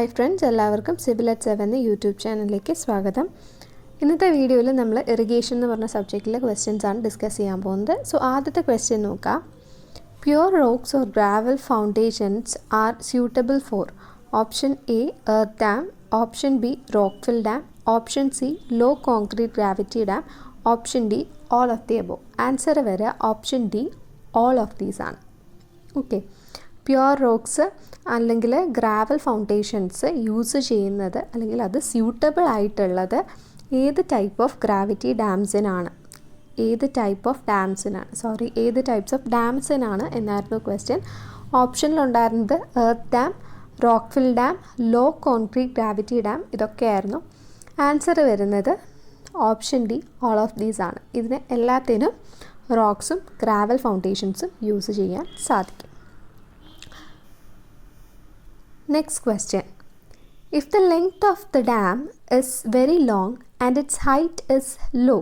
Hi friends, എല്ലാവർക്കും civil at 7 എന്ന YouTube ചാനലിലേക്ക് സ്വാഗതം. ഇന്നത്തെ വീഡിയോയിൽ നമ്മൾ ഇറിഗേഷൻ എന്ന് പറഞ്ഞ സബ്ജക്റ്റിലെ ക്വസ്റ്റ്യൻസ് ആണ് ഡിസ്കസ് ചെയ്യാൻ പോകുന്നത്. സോ ആദ്യത്തെ ക്വസ്റ്റ്യൻ നോക്കാം. Pure rocks or gravel foundations are suitable for option A earth dam, option B rock fill dam, option C low concrete gravity dam, option D all of the above. Answer വരെ option D all of these ആണ്. Okay, pure rocks അല്ലെങ്കിൽ gravel foundations use ചെയ്യുന്നത് അല്ലെങ്കിൽ അത് suitable ആയിട്ടുള്ളത് ഏത് type of gravity ഡാംസിനാണ്, ഏത് types of ഡാംസിനാണ് എന്നായിരുന്നു ക്വസ്റ്റ്യൻ. ഓപ്ഷനിലുണ്ടായിരുന്നത് earth dam, rock fill dam, low concrete gravity dam, ഇതൊക്കെയായിരുന്നു. ആൻസർ വരുന്നത് option D all of these ആണ്. ഇതിന് എല്ലാത്തിനും റോക്സും ഗ്രാവൽ ഫൗണ്ടേഷൻസും യൂസ് ചെയ്യാൻ സാധിക്കും. Next question. If the length of the dam is very long and its height is low,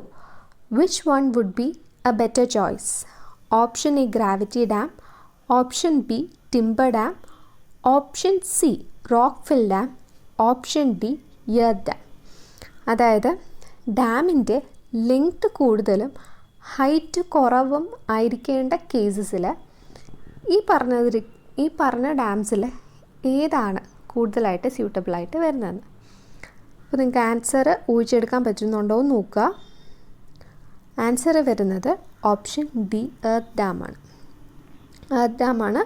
which one would be a better choice? Option A gravity dam, option B timber dam, option C rock fill dam, option D earth dam. അതായത് ഡാമിൻ്റെ length കൂടുതലും height കുറവും ആയിരിക്കേണ്ട കേസസിൽ ഈ പറഞ്ഞ ഡാംസിൽ ഏതാണ് കൂടുതലായിട്ട് സ്യൂട്ടബിളായിട്ട് വരുന്നതെന്ന്. അപ്പോൾ നിങ്ങൾക്ക് ആൻസർ ഊഹിച്ചെടുക്കാൻ പറ്റുന്നുണ്ടോ എന്ന് നോക്കുക. ആൻസർ വരുന്നത് ഓപ്ഷൻ ഡി എർത്ത് ഡാമാണ്. എർത്ത് ഡാമാണ്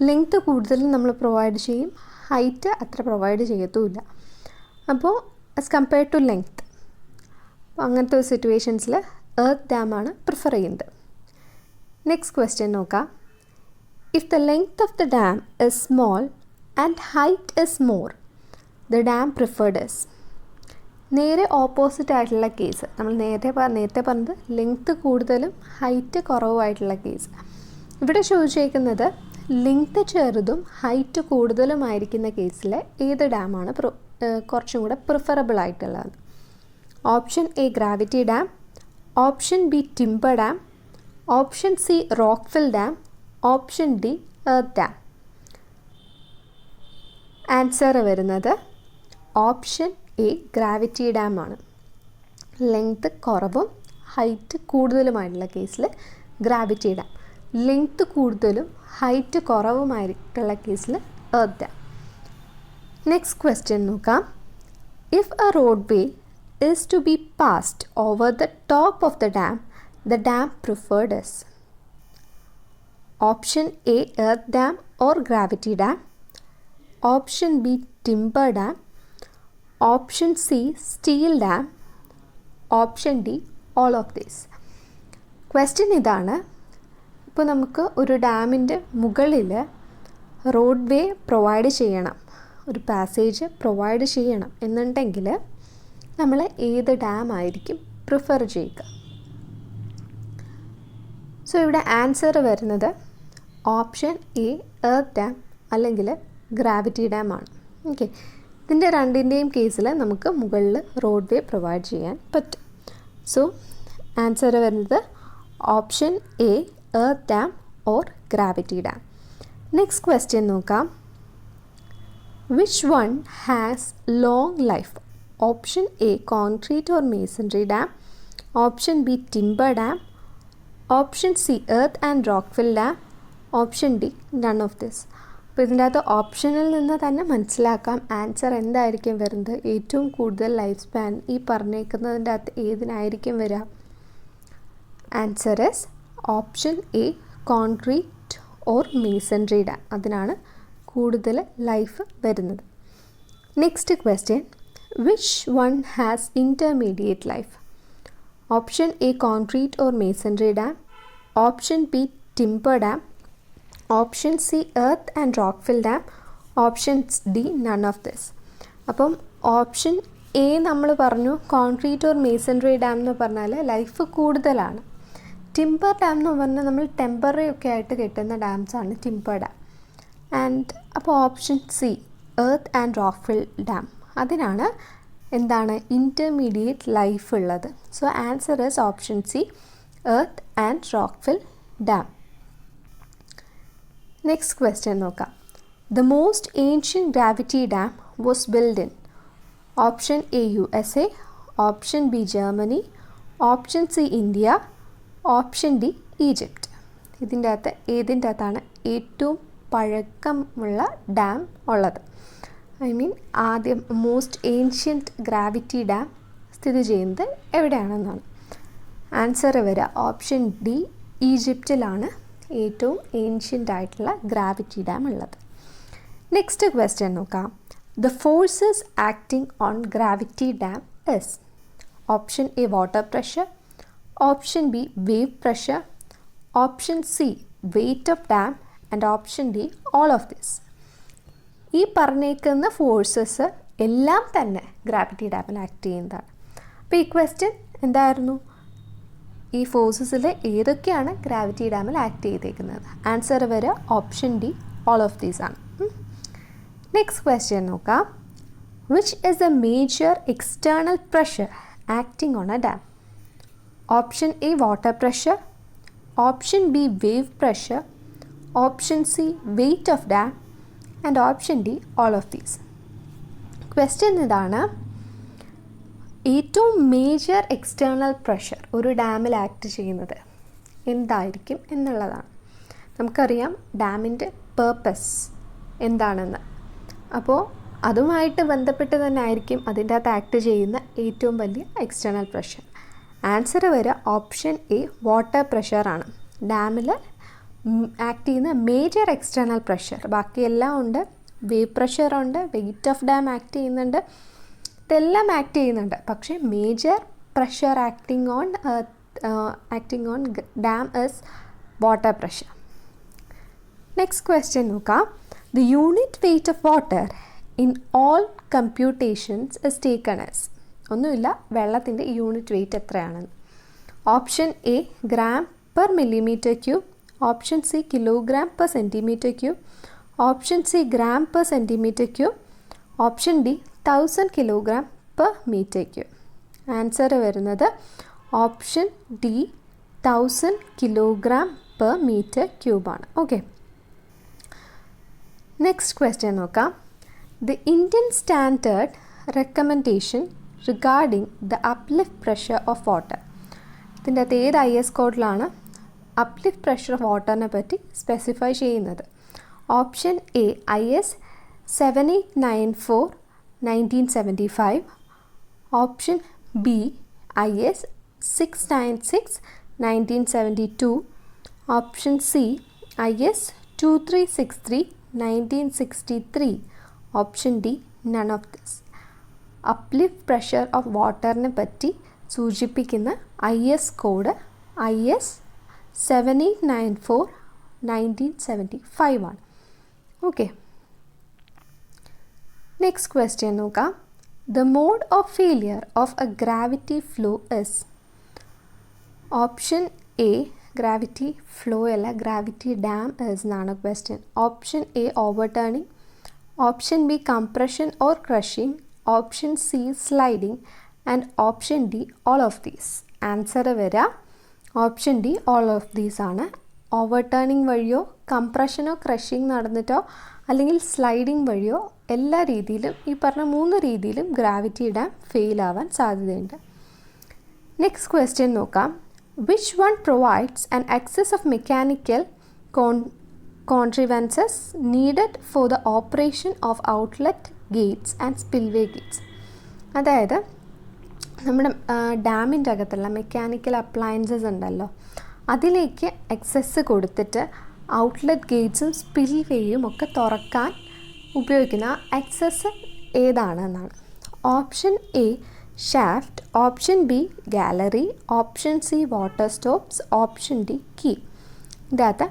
ലെങ്ത്ത് കൂടുതലും നമ്മൾ പ്രൊവൈഡ് ചെയ്യും, ഹൈറ്റ് അത്ര പ്രൊവൈഡ് ചെയ്യത്തുമില്ല. അപ്പോൾ ആസ് കമ്പയർഡ് ടു ലെങ്ത്ത്, അപ്പോൾ അങ്ങനത്തെ ഒരു സിറ്റുവേഷൻസിൽ എർത്ത് ഡാമാണ് പ്രിഫർ ചെയ്യുന്നത്. നെക്സ്റ്റ് ക്വസ്റ്റ്യൻ നോക്കാം. If the length of the dam is small and height is more, the dam preferred is. നേരെ ഓപ്പോസിറ്റ് ആയിട്ടുള്ള കേസ്, നമ്മൾ നേരത്തെ പറഞ്ഞത് ലെങ്ത്ത് കൂടുതലും ഹൈറ്റ് കുറവുമായിട്ടുള്ള കേസ്. ഇവിടെ ചോദിച്ചേക്കുന്നത് ലെങ്ത്ത് ചെറുതും ഹൈറ്റ് കൂടുതലുമായിരിക്കുന്ന കേസിൽ ഏത് ഡാമാണ് കുറച്ചും കൂടെ പ്രിഫറബിൾ ആയിട്ടുള്ളത്. Option A gravity dam, option B timber dam, option C rock fill dam, option D earth dam. Answer വരുന്നത് ഓപ്ഷൻ എ ഗ്രാവിറ്റി ഡാം ആണ്. ലെങ്ത്ത് കുറവും ഹൈറ്റ് കൂടുതലുമായിട്ടുള്ള കേസിൽ ഗ്രാവിറ്റി ഡാം, ലെങ്ത്ത് കൂടുതലും ഹൈറ്റ് കുറവുമായിട്ടുള്ള കേസിൽ എർത്ത് ഡാം. നെക്സ്റ്റ് ക്വസ്റ്റ്യൻ നോക്കാം. If a road way is to be passed over the top of the dam preferred is. Option A earth dam or gravity dam, option B timber dam, option C steel dam, option D all of these. Question ഇതാണ്. ഇപ്പോൾ നമുക്ക് ഒരു ഡാമിൻ്റെ മുകളിൽ road way provide ചെയ്യണം, ഒരു passage provide ചെയ്യണം എന്നുണ്ടെങ്കിൽ നമ്മൾ ഏത് ഡാം ആയിരിക്കും പ്രിഫർ ചെയ്യുക? സോ ഇവിടെ ആൻസർ വരുന്നത് ഓപ്ഷൻ എ എർത്ത് ഡാം അല്ലെങ്കിൽ ഗ്രാവിറ്റി ഡാം ആണ്. ഓക്കെ, ഇതിൻ്റെ രണ്ടിൻ്റെയും കേസിൽ നമുക്ക് മുകളിൽ റോഡ് വേ പ്രൊവൈഡ് ചെയ്യാൻ പറ്റും. സോ ആൻസർ വരുന്നത് option A earth dam or gravity dam. Next question നോക്കാം. Which one has long life? Option A concrete or masonry dam, option B timber dam, option C earth and rock fill dam, option D none of this. അപ്പോൾ ഇതിൻ്റെ അകത്ത് ഓപ്ഷനിൽ നിന്ന് തന്നെ മനസ്സിലാക്കാം answer എന്തായിരിക്കും വരുന്നത്. ഏറ്റവും കൂടുതൽ ലൈഫ് സ്പാൻ ഈ പറഞ്ഞേക്കുന്നതിൻ്റെ അകത്ത് ഏതിനായിരിക്കും വരിക? Answer is option A concrete or masonry dam, അതിനാണ് കൂടുതൽ ലൈഫ് വരുന്നത്. Next question. Which one has intermediate life? Option A concrete or masonry dam, option B timber dam, option C earth and rock fill dam, option D none of this. അപ്പം option A നമ്മൾ പറഞ്ഞു concrete or masonry dam എന്ന് പറഞ്ഞാൽ life കൂടുതലാണ്. Timber dam എന്ന് പറഞ്ഞാൽ നമ്മൾ temporary ഒക്കെ ആയിട്ട് കെട്ടുന്ന ഡാംസാണ് ടിമ്പർ ഡാം. ആൻഡ് അപ്പോൾ option C earth and rock fill dam, അതിനാണ് എന്താണ് ഇൻ്റർമീഡിയറ്റ് ലൈഫ് ഉള്ളത്. So answer is option C earth and rock fill dam. Next question നോക്കാം. The most ancient gravity dam was built in? Option A USA, Option B Germany, Option C India, Option D Egypt. ഇതിൻ്റെ അകത്ത് ഏതിൻ്റെ അകത്താണ് ഏറ്റവും പഴക്കമുള്ള dam ഉള്ളത്? I mean ആദ്യം most ancient gravity dam സ്ഥിതി ചെയ്യുന്നത് എവിടെയാണെന്നാണ്. ആൻസർ വരിക ഓപ്ഷൻ ഡി, ഈജിപ്തിലാണ് ഏറ്റവും ഏൻഷ്യൻ്റ് ആയിട്ടുള്ള ഗ്രാവിറ്റി ഡാം ഉള്ളത്. നെക്സ്റ്റ് ക്വസ്റ്റ്യൻ നോക്കാം. The forces acting on gravity dam is option A water pressure, option B wave pressure, option C weight of dam and option D all of this. ഈ പറഞ്ഞേക്കുന്ന forces എല്ലാം തന്നെ gravity ഡാമിൽ act ചെയ്യുന്നതാണ്. അപ്പോൾ ഈ question എന്തായിരുന്നു? ഈ ഫോഴ്സസിൽ ഏതൊക്കെയാണ് ഗ്രാവിറ്റി ഡാമിൽ ആക്ട് ചെയ്തേക്കുന്നത്? ആൻസർ വരെ option D all of these ആണ്. നെക്സ്റ്റ് ക്വസ്റ്റ്യൻ നോക്കാം. Which is the major external pressure acting on a dam? Option A water pressure, option B wave pressure, option C weight of dam and option D all of these. Question ഇതാണ്, ഏറ്റവും major external pressure ഒരു ഡാമിൽ act ചെയ്യുന്നത് എന്തായിരിക്കും എന്നുള്ളതാണ്. നമുക്കറിയാം ഡാമിൻ്റെ purpose എന്താണെന്ന്. അപ്പോൾ അതുമായിട്ട് ബന്ധപ്പെട്ട് തന്നെ ആയിരിക്കും അതിൻ്റെ അകത്ത് ആക്ട് ചെയ്യുന്ന ഏറ്റവും വലിയ എക്സ്റ്റേണൽ പ്രഷർ. ആൻസർ വരെ ഓപ്ഷൻ എ വാട്ടർ പ്രഷറാണ്. ഡാമിൽ ആക്ട് ചെയ്യുന്ന മേജർ എക്സ്റ്റേണൽ പ്രഷർ. ബാക്കിയെല്ലാം ഉണ്ട്, വേവ് പ്രഷറുണ്ട്, വെയ്റ്റ് ഓഫ് ഡാം ആക്ട് ചെയ്യുന്നുണ്ട്, ഇതെല്ലാം ആക്ട് ചെയ്യുന്നുണ്ട്. പക്ഷേ major pressure acting on dam is water pressure. Next question നോക്കാം. The unit weight of water in all computations is taken as. ഒന്നുമില്ല, വെള്ളത്തിൻ്റെ യൂണിറ്റ് വെയ്റ്റ് എത്രയാണെന്ന്. Option A gram per millimetre cube, option C kilogram per centimetre cube, option C gram per centimetre cube, option D 1000 kilogram per metre cube. Answer വരുന്നത് option D 1000 kilogram per metre ക്യൂബാണ്. Okay, next question നോക്കാം. The Indian standard recommendation regarding the uplift pressure of water. ഇതിൻ്റെ അകത്ത് ഏത് IS കോഡിലാണ് uplift pressure of വാട്ടറിനെ പറ്റി specify ചെയ്യുന്നത്? Option A IS 7894 1975, option B IS 696 1972, option C IS 2363 1963, option D none of this. Uplift pressure of വാട്ടറിനെ പറ്റി സൂചിപ്പിക്കുന്ന IS കോഡ് IS 7894 1975 ആണ്. ഓക്കെ, നെക്സ്റ്റ് ക്വസ്റ്റ്യൻ നോക്കാം. The mode of failure of a gravity flow is. Option A gravity flow അല്ല, gravity dam എന്നാണ് question. Option A overturning, option B compression or crushing, option C sliding and option D all of these. Answer വരിക option D all of these ആണ്. Over turning വഴിയോ കംപ്രഷനോ crushing നടന്നിട്ടോ അല്ലെങ്കിൽ sliding വഴിയോ എല്ലാ രീതിയിലും, ഈ പറഞ്ഞ 3 രീതിയിലും ഗ്രാവിറ്റി ഡാം ഫെയിൽ ആവാൻ സാധ്യതയുണ്ട്. നെക്സ്റ്റ് ക്വസ്റ്റ്യൻ നോക്കാം. Which one provides an excess of mechanical contrivances needed for the operation of outlet gates and spillway gates? അതായത് നമ്മുടെ ഡാമിൻ്റെ അകത്തുള്ള മെക്കാനിക്കൽ അപ്ലയൻസസ് ഉണ്ടല്ലോ, അതിലേക്ക് എക്സസ് കൊടുത്തിട്ട് ഔട്ട്ലെറ്റ് ഗേറ്റ്സും സ്പിൽവേയും ഒക്കെ തുറക്കാൻ ഉപയോഗിക്കുന്ന എക്സസ് ഏതാണെന്നാണ്. Option A shaft, option B gallery, option C water stops, option D key. ഇതിൻ്റെ അകത്ത്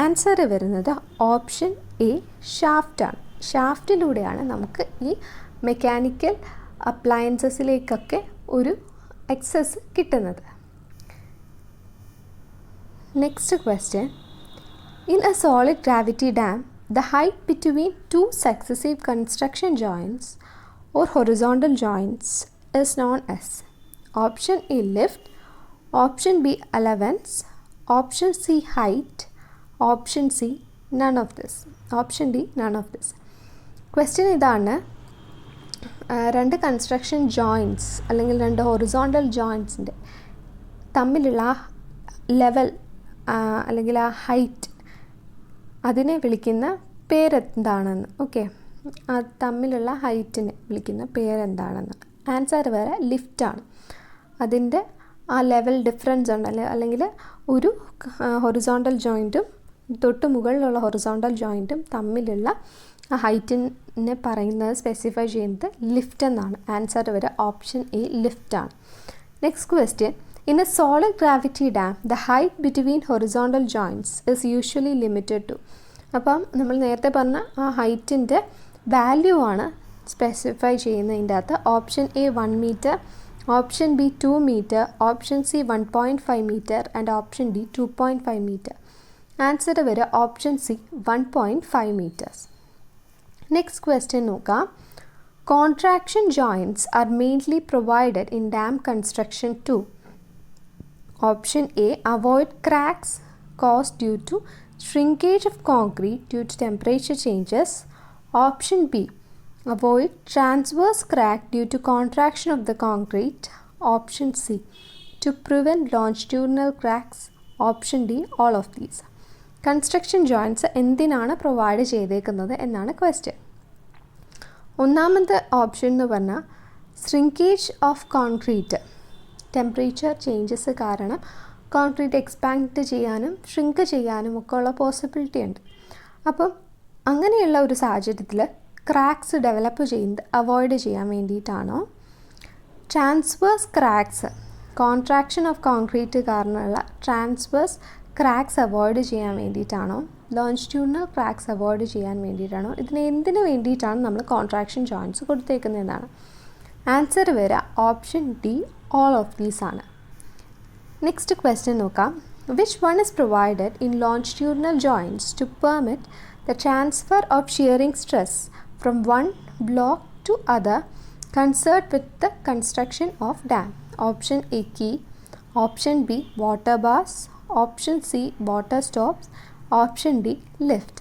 ആൻസർ വരുന്നത് ഓപ്ഷൻ എ ഷാഫ്റ്റാണ്. ഷാഫ്റ്റിലൂടെയാണ് നമുക്ക് ഈ മെക്കാനിക്കൽ അപ്ലയൻസസിലേക്കൊക്കെ ഒരു എക്സസ് കിട്ടുന്നത്. Next question. In a solid gravity dam the height between 2 successive construction joints or horizontal joints is known as. Option A lift, option B allowance, option C height, option C none of this, option D none of this. Question ഇതാണ്, രണ്ട് construction joints അല്ലെങ്കിൽ രണ്ട് horizontal ജോയിൻറ്റ്സിൻ്റെ തമ്മിലുള്ള ആ level അല്ലെങ്കിൽ ആ height അതിനെ വിളിക്കുന്ന പേരെന്താണെന്ന്. ഓക്കെ, ആ തമ്മിലുള്ള ഹൈറ്റിനെ വിളിക്കുന്ന പേരെന്താണെന്ന്. ആൻസർ വേറെ ലിഫ്റ്റാണ്. അതിൻ്റെ ആ ലെവൽ ഡിഫറൻസ് ഉണ്ട്, അല്ലെങ്കിൽ ഒരു ഹൊറിസോണ്ടൽ ജോയിൻറ്റും തൊട്ട് മുകളിലുള്ള ഹൊറിസോണ്ടൽ ജോയിൻറ്റും തമ്മിലുള്ള ആ ഹൈറ്റിനെ പറയുന്നത് സ്പെസിഫൈ ചെയ്യുന്നത് ലിഫ്റ്റ് എന്നാണ്. ആൻസർ വരെ ഓപ്ഷൻ എ ലിഫ്റ്റാണ്. Next question, in a solid gravity dam the height between horizontal joints is usually limited to. അപ്പം നമ്മൾ നേരത്തെ പറഞ്ഞ ആ ഹൈറ്റിൻ്റെ വാല്യൂ ആണ് സ്പെസിഫൈ ചെയ്യുന്നതിൻ്റെ അകത്ത്. Option A 1 metre, option B 2 metre, option C 1.5 metre and option D 2.5 metre. Answer വരെ option C 1.5 metres. Next question നോക്കാം. Contraction joints are mainly provided in dam construction to. Option A avoid cracks caused due to shrinkage of concrete due to temperature changes. Option B, avoid transverse crack due to contraction of the concrete. Option C, to prevent longitudinal cracks. Option D, all of these. Construction joints എന്തിനാണ് provide ചെയ്തേക്കുന്നത് എന്നാണ് question. ഒന്നാമത്തെ option എന്ന് പറഞ്ഞാൽ shrinkage of concrete, temperature changes കാരണം concrete expand ചെയ്യാനും shrink ചെയ്യാനും ഒക്കെ ഉള്ള പോസിബിലിറ്റി ഉണ്ട്. അപ്പം അങ്ങനെയുള്ള ഒരു സാഹചര്യത്തിൽ ക്രാക്സ് ഡെവലപ്പ് ചെയ്യുന്നത് അവോയ്ഡ് ചെയ്യാൻ വേണ്ടിയിട്ടാണോ? Transverse cracks, contraction of concrete കാരണമുള്ള ട്രാൻസ്വേഴ്സ് ക്രാക്സ് അവോയ്ഡ് ചെയ്യാൻ വേണ്ടിയിട്ടാണോ? ലോഞ്ചിറ്റ്യൂഡിനൽ ക്രാക്സ് അവോയ്ഡ് ചെയ്യാൻ വേണ്ടിയിട്ടാണോ? ഇതിന് എന്തിനു വേണ്ടിയിട്ടാണ് നമ്മൾ കോൺട്രാക്ഷൻ ജോയിൻറ്റ്സ് കൊടുത്തേക്കുന്നതെന്നാണ്. ആൻസർ വരിക option D, all of these ആണ്. നെക്സ്റ്റ് ക്വസ്റ്റ്യൻ നോക്കാം. Which one is provided in longitudinal joints to permit the transfer of shearing stress from one block to other concert with the construction of dam? Option A key, option B water bars, option C water stops, option D lift.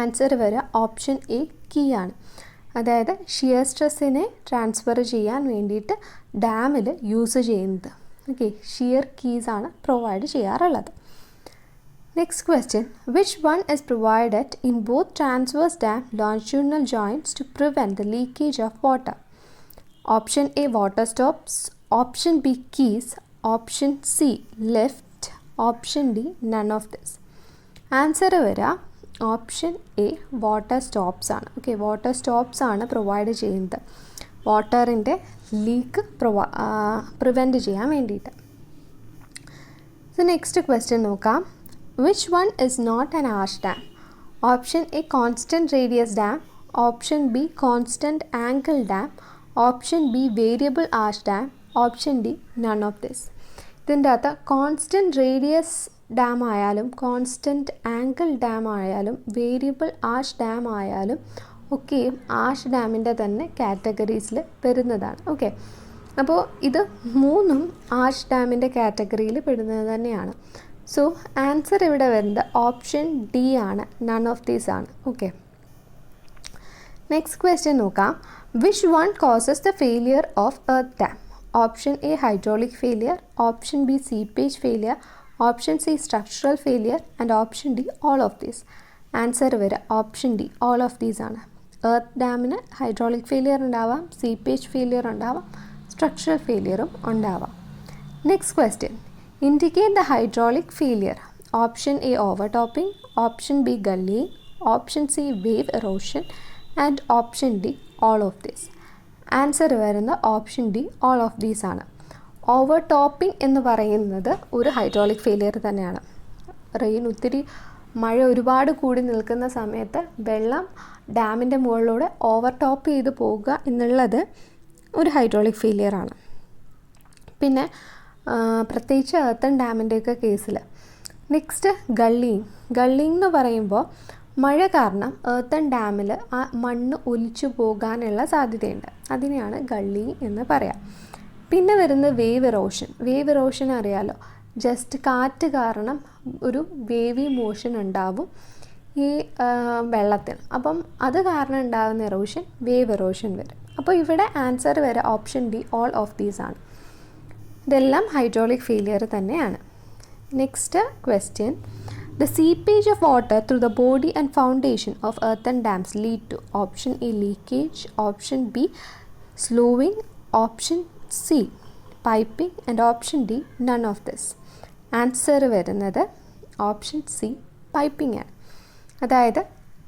Answer വരിക option A key ആണ്. അതായത് shear സ്ട്രെസ്സിനെ transfer ചെയ്യാൻ വേണ്ടിയിട്ട് ഡാമിൽ use ചെയ്യുന്നത്. Okay, shear keys ആണ് provide ചെയ്യാറുള്ളത്. Next question, which one is provided in both transverse dam longitudinal joints to prevent the leakage of water? Option A water stops, option B keys, option C lift, option D none of this. Answer വരിക option A water stops ആണ്. Okay, water stops ആണ് provide ചെയ്യുന്നത് വാട്ടറിൻ്റെ leak prevent ചെയ്യാൻ വേണ്ടിയിട്ട്. So next question നോക്കാം. Which one is not an arch dam? Option A constant radius dam, option B constant angle dam, option B variable arch dam, option D none of this. ഇതിൻ്റെ അകത്ത് constant radius dam ആയാലും constant angle dam ആയാലും variable arch dam ആയാലും ഒക്കെയും arch ഡാമിൻ്റെ തന്നെ കാറ്റഗറീസിൽ വരുന്നതാണ്. Okay, അപ്പോൾ ഇത് മൂന്നും ആർച്ച് ഡാമിൻ്റെ കാറ്റഗറിയിൽ പെടുന്നത് തന്നെയാണ്. സോ ആൻസർ ഇവിടെ വരുന്നത് ഓപ്ഷൻ ഡി ആണ്, നൺ ഓഫ് ദീസ് ആണ്. ഓക്കെ, നെക്സ്റ്റ് ക്വസ്റ്റ്യൻ നോക്കാം. Which one causes the failure of earth dam? Option A hydraulic failure, option B seepage failure, option C structural failure and option D all of these. Answer വരെ option D, all of these ആണ്. Earth ഡാമിന് hydraulic failure ഉണ്ടാവാം, seepage failure ഉണ്ടാവാം, structural ഫെയിലിയറും ഉണ്ടാവാം. Next question, indicate the hydraulic failure. Option A over topping, option B gullying, option C wave erosion and option D all of these. Answer വരുന്ന option D, all of these ആണ്. Overtopping എന്ന് പറയുന്നത് ഒരു hydraulic failure തന്നെയാണ്. ഒത്തിരി മഴ ഒരുപാട് കൂടി നിൽക്കുന്ന സമയത്ത് വെള്ളം ഡാമിൻ്റെ മുകളിലൂടെ ഓവർ ടോപ്പ് ചെയ്ത് പോവുക എന്നുള്ളത് ഒരു ഹൈഡ്രോളിക് ഫെയിലിയറാണ്. പിന്നെ പ്രത്യേകിച്ച് എർത്തൺ ഡാമിൻ്റെയൊക്കെ കേസിൽ. നെക്സ്റ്റ് ഗള്ളിങ് എന്ന് പറയുമ്പോൾ മഴ കാരണം എർത്തൺ ഡാമിൽ ആ മണ്ണ് ഒലിച്ചു പോകാനുള്ള സാധ്യതയുണ്ട്. അതിനെയാണ് ഗള്ളിങ് എന്ന് പറയാം. പിന്നെ വരുന്നത് വേവ് എറോഷൻ അറിയാലോ, ജസ്റ്റ് കാറ്റ് കാരണം ഒരു വേവി മോഷൻ ഉണ്ടാവും. ഈ വെള്ളത്തിന്. അപ്പം അത് കാരണം ഉണ്ടാകുന്ന എറോഷൻ വേവ് എറോഷൻ വരും. അപ്പോൾ ഇവിടെ ആൻസർ വരെ option D all of these ആണ്. ഇതെല്ലാം ഹൈഡ്രോളിക് ഫെയിലിയർ തന്നെയാണ്. Next question, the seepage of water through the body and foundation of earthen dams lead to option A leakage, option B slowing, option C piping and option D none of this. Answer വരുന്നത് option C piping ആണ്. അതായത്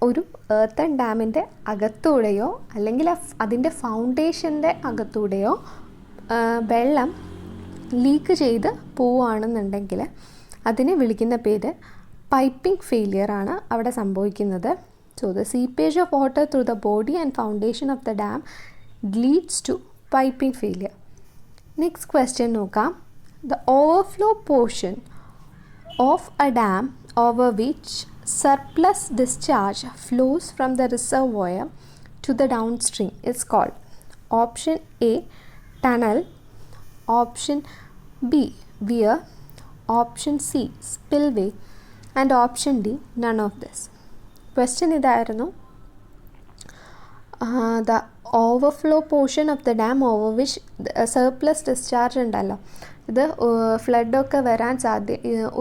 ഒരു earthen ഡാമിൻ്റെ അകത്തൂടെയോ അല്ലെങ്കിൽ അതിൻ്റെ ഫൗണ്ടേഷൻ്റെ അകത്തൂടെയോ വെള്ളം leak ചെയ്ത് പോവുകയാണെന്നുണ്ടെങ്കിൽ അതിനെ വിളിക്കുന്ന പേര് പൈപ്പിംഗ് ഫെയിലിയർ ആണ് അവിടെ സംഭവിക്കുന്നത്. So the seepage of water through the body and foundation of the dam leads to piping failure. Next question നോക്കാം. The overflow portion of a dam over which surplus discharge flows from the reservoir to the downstream is called option A tunnel, option B weir, option C spillway and option D none of this. Question ഇതായിരുന്നു, the overflow portion of the dam over which surplus discharge ഉണ്ടല്ലോ, ഇത് ഫ്ലഡൊക്കെ വരാൻ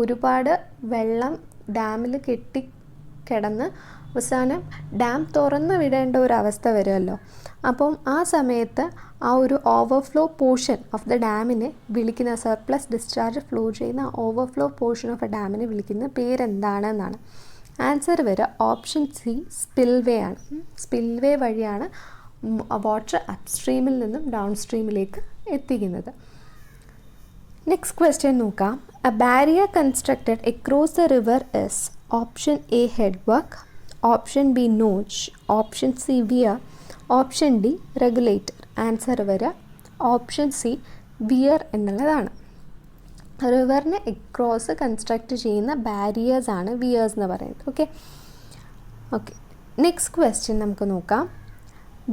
ഒരുപാട് വെള്ളം ഡാമിൽ കെട്ടിക്കിടന്ന് അവസാനം dam തുറന്ന് വിടേണ്ട ഒരു അവസ്ഥ വരുമല്ലോ. അപ്പം ആ സമയത്ത് ആ ഒരു ഓവർഫ്ലോ പോർഷൻ ഓഫ് ദ ഡാമിനെ വിളിക്കുന്ന, സർപ്ലസ് ഡിസ്ചാർജ് ഫ്ലോ ചെയ്യുന്ന ഓവർഫ്ലോ പോർഷൻ ഓഫ് എ ഡാമിനെ വിളിക്കുന്ന പേരെന്താണെന്നാണ്. ആൻസർ വരിക ഓപ്ഷൻ സി സ്പിൽവേ ആണ്. സ്പിൽവേ വഴിയാണ് വാട്ടർ അപ്സ്ട്രീമിൽ നിന്നും ഡൗൺ സ്ട്രീമിലേക്ക് എത്തിക്കുന്നത്. നെക്സ്റ്റ് ക്വസ്റ്റ്യൻ നോക്കാം. A barrier constructed across the river is option A headwork, option B notch, option C weir, option D regulator. Answer വരിക option C wear എന്നുള്ളതാണ്. റിവറിനെ across construct ചെയ്യുന്ന barriers ആണ് wears എന്ന് പറയുന്നത്. Okay next question നമുക്ക് നോക്കാം.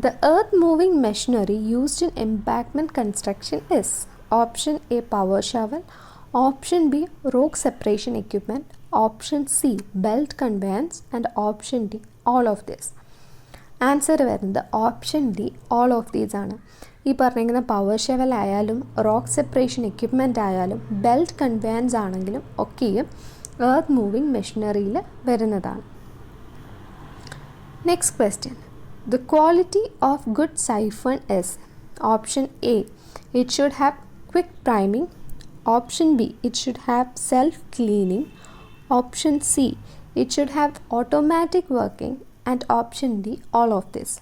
The earth moving machinery used in embankment construction is option A power shovel, option B rock separation equipment, option C belt conveyance and option D all of this. Answer വരുന്നത് option D all of these ആണ്. ഈ പറഞ്ഞിരിക്കുന്ന power shovel ആയാലും rock separation equipment ആയാലും belt conveyance ആണെങ്കിലും ഒക്കെയും earth moving മെഷീനറിയിൽ വരുന്നതാണ്. Next question, the quality of good siphon is option A it should have quick priming, option B it should have self cleaning, option C it should have automatic working and option D all of this.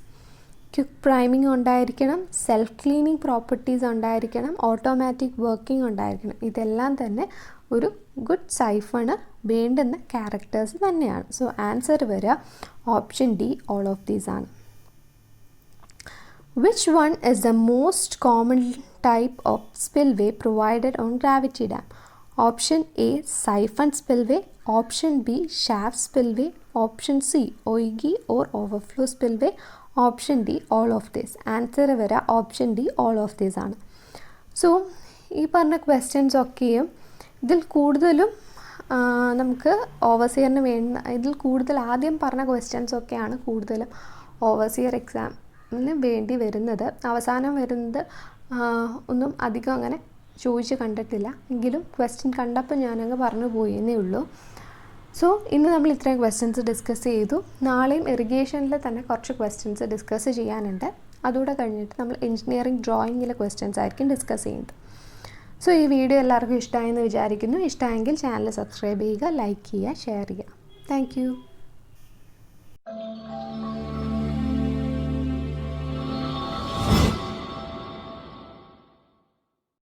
Quick priming ഉണ്ടായിരിക്കണം, self cleaning properties ഉണ്ടായിരിക്കണം, automatic working ഉണ്ടായിരിക്കണം. ഇതെല്ലാം തന്നെ ഒരു good സൈഫണ് വേണ്ടുന്ന characters തന്നെയാണ്. So answer വരിക option D all of these ആണ്. Which one is the most common type of spillway provided on gravity dam? Option A siphon spillway, option B shaft spillway, option C oygi or overflow spillway, option D all of this. Answer വര option D all of these ആണ്. So ഈ പറഞ്ഞ questions ഒക്കെയും ഇതിൽ കൂടുതലും നമുക്ക് ഓവർസിയറിന് ഇതിൽ കൂടുതൽ ആദ്യം പറഞ്ഞ ക്വസ്റ്റ്യൻസ് ഒക്കെയാണ് കൂടുതലും ഓവർസിയർ എക്സാമിന് വേണ്ടി വരുന്നത്. അവസാനം വരുന്നത് ഒന്നും അധികം അങ്ങനെ ചോദിച്ച് കണ്ടിട്ടില്ല, എങ്കിലും ക്വസ്റ്റ്യൻ കണ്ടപ്പോൾ ഞാനങ്ങ് പറഞ്ഞു പോയെന്നേ ഉള്ളൂ. സോ ഇന്ന് നമ്മൾ ഇത്രയും ക്വസ്റ്റ്യൻസ് ഡിസ്കസ് ചെയ്തു. നാളെയും ഇറിഗേഷനിൽ തന്നെ കുറച്ച് ക്വസ്റ്റ്യൻസ് ഡിസ്കസ് ചെയ്യാനുണ്ട്. അതുകൂടെ കഴിഞ്ഞിട്ട് നമ്മൾ എഞ്ചിനീയറിംഗ് ഡ്രോയിങ്ങിലെ ക്വസ്റ്റ്യൻസ് ആയിരിക്കും ഡിസ്കസ് ചെയ്യുന്നത്. സോ ഈ വീഡിയോ എല്ലാവർക്കും ഇഷ്ടമായെന്ന് വിചാരിക്കുന്നു. ഇഷ്ടമായെങ്കിൽ ചാനൽ സബ്സ്ക്രൈബ് ചെയ്യുക, ലൈക്ക് ചെയ്യുക, ഷെയർ ചെയ്യുക. താങ്ക്